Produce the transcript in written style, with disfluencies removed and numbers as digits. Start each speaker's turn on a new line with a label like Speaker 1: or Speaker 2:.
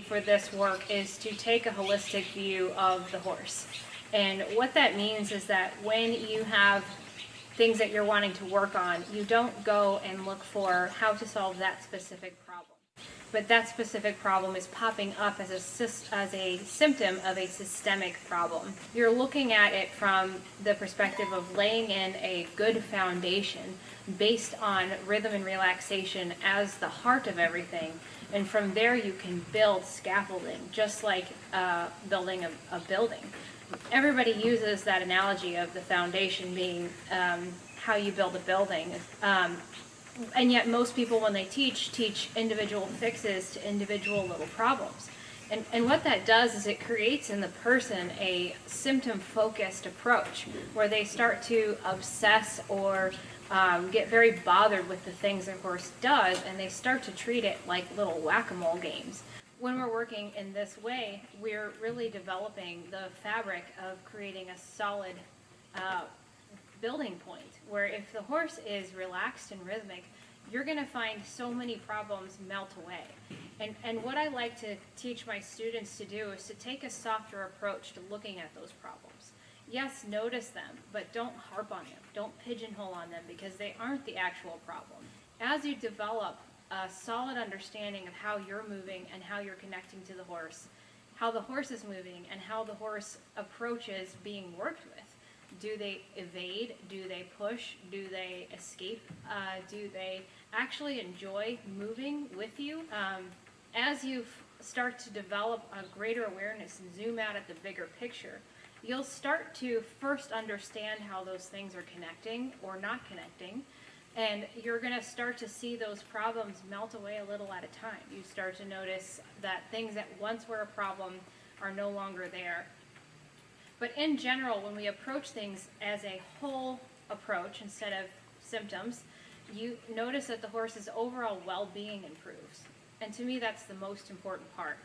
Speaker 1: For this work is to take a holistic view of the horse. And what that means is that when you have things that you're wanting to work on, you don't go and look for how to solve that specific problem. But that specific problem is popping up as a symptom of a systemic problem. You're looking at it from the perspective of laying in a good foundation based on rhythm and relaxation as the heart of everything. And from there you can build scaffolding, just like building a building. Everybody uses that analogy of the foundation being how you build a building. And yet most people, when they teach individual fixes to individual little problems. And what that does is it creates in the person a symptom-focused approach where they start to obsess or get very bothered with the things a horse does, and they start to treat it like little whack-a-mole games. When we're working in this way, we're really developing the fabric of creating a solid building point, where if the horse is relaxed and rhythmic, you're going to find so many problems melt away. And what I like to teach my students to do is to take a softer approach to looking at those problems. Yes, notice them, but don't harp on them. Don't pigeonhole on them because they aren't the actual problem. As you develop a solid understanding of how you're moving and how you're connecting to the horse, how the horse is moving, and how the horse approaches being worked with. Do they evade? Do they push? Do they escape? Do they actually enjoy moving with you? As you start to develop a greater awareness and zoom out at the bigger picture, you'll start to first understand how those things are connecting or not connecting, and you're going to start to see those problems melt away a little at a time. You start to notice that things that once were a problem are no longer there. But in general, when we approach things as a whole approach instead of symptoms, you notice that the horse's overall well-being improves. And to me, that's the most important part.